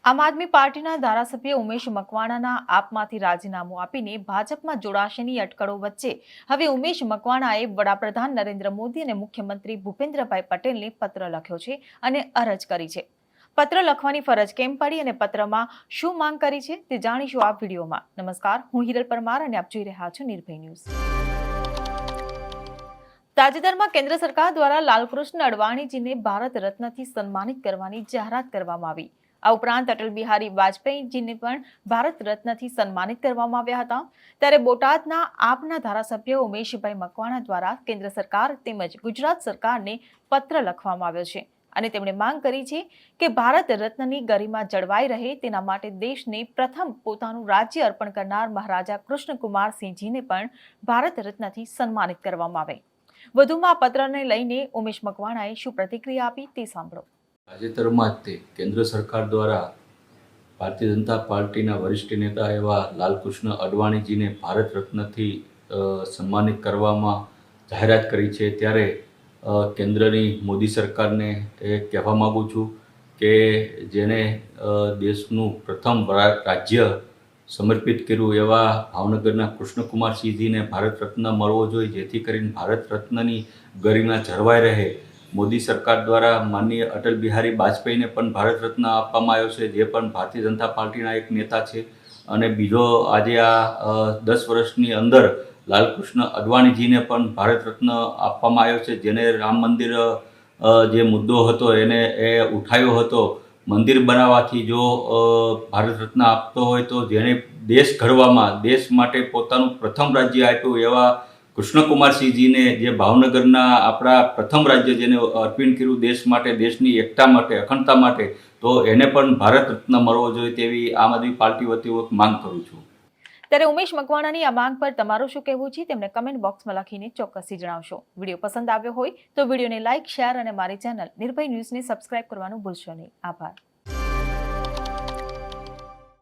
આમ આદમી પાર્ટીના ધારાસભ્ય ઉમેશ મકવાણાના આપમાંથી રાજીનામું આપીને ભાજપમાં જોડાશેની અટકળો વચ્ચે હવે ઉમેશ મકવાણાએ વડાપ્રધાન નરેન્દ્ર મોદી અને મુખ્યમંત્રી ભૂપેન્દ્રભાઈ પટેલને પત્ર લખ્યો છે અને અરજ કરી છે. પત્ર લખવાની ફરજ કેમ પડી અને પત્રમાં શું માંગ કરી છે તે જાણીશું આ વિડીયોમાં. નમસ્કાર, હું હિરલ પરમાર અને આપ જોઈ રહ્યા છો નિર્ભય ન્યૂઝ. તાજેતરમાં કેન્દ્ર સરકાર દ્વારા લાલકૃષ્ણ અડવાણીજીને ભારત રત્નથી સન્માનિત કરવાની જાહેરાત કરવામાં આવી. આ ઉપરાંત અટલ બિહારી વાજપેયીજીને પણ ભારત રત્નથી સન્માનિત કરવામાં આવ્યા હતા. ત્યારે બોટાદના આપના ધારાસભ્ય ઉમેશભાઈ મકવાણા દ્વારા કેન્દ્ર સરકાર તેમજ ગુજરાત સરકારને પત્ર લખવામાં આવ્યો છે અને તેમણે માંગ કરી છે કે ભારત રત્નની ગરિમા જળવાઈ રહે તેના માટે દેશને પ્રથમ પોતાનું રાજ્ય અર્પણ કરનાર મહારાજા કૃષ્ણકુમારસિંહજીને પણ ભારત રત્નથી સન્માનિત કરવામાં આવે. વધુમાં આ પત્રને લઈને ઉમેશ મકવાણાએ શું પ્રતિક્રિયા આપી તે સાંભળો. તાજેતરમાં જ તે કેન્દ્ર સરકાર દ્વારા ભારતીય જનતા પાર્ટીના વરિષ્ઠ નેતા એવા લાલકૃષ્ણ અડવાણીજીને ભારત રત્નથી સન્માનિત કરવામાં જાહેરાત કરી છે. ત્યારે કેન્દ્રની મોદી સરકારને એ કહેવા માગું છું કે જેને દેશનું પ્રથમ રાજ્ય સમર્પિત કર્યું એવા ભાવનગરના કૃષ્ણકુમારસિંહજીને ભારત રત્ન મળવો જોઈએ, જેથી કરીને ભારત રત્નની ગરિમા જળવાઈ રહે. મોદી સરકાર દ્વારા માનનીય અટલ બિહારી વાજપેયીને પણ ભારત રત્ન આપવામાં આવ્યો છે, જે પણ ભારતીય જનતા પાર્ટીના એક નેતા છે. અને બીજો આજે આ 10 વર્ષની અંદર લાલકૃષ્ણ અડવાણીજીને પણ ભારત રત્ન આપવામાં આવ્યો છે, જેને રામ મંદિર જે મુદ્દો હતો એને ઉઠાવ્યો હતો. મંદિર બનાવવાથી જો ભારત રત્ન આપતો હોય તો જેણે દેશ ઘડવામાં, દેશ માટે પોતાનું પ્રથમ રાજ્ય આપ્યું એવા કૃષ્ણકુમારસિંહજીને, જે ભાવનગરના આપણા પ્રથમ રાજ્ય જેને અર્પણ કર્યું દેશ માટે, દેશની એકતા માટે, અખંડતા માટે, તો એને પણ ભારત રત્ન મળવો જોઈએ તેવી આમ આદમી પાર્ટી વતી માંગ કરું છું. ત્યારે ઉમેશ મકવાણાની આ માંગ પર તમારું શું કહેવું છે તેમને કમેન્ટ બોક્સમાં લખીને ચોક્કસથી જણાવશો. વિડીયો પસંદ આવ્યો હોય તો વિડીયોને લાઇક, શેર અને મારી ચેનલ નિર્ભય ન્યૂઝને સબસ્ક્રાઇબ કરવાનું ભૂલશો નહીં. આભાર.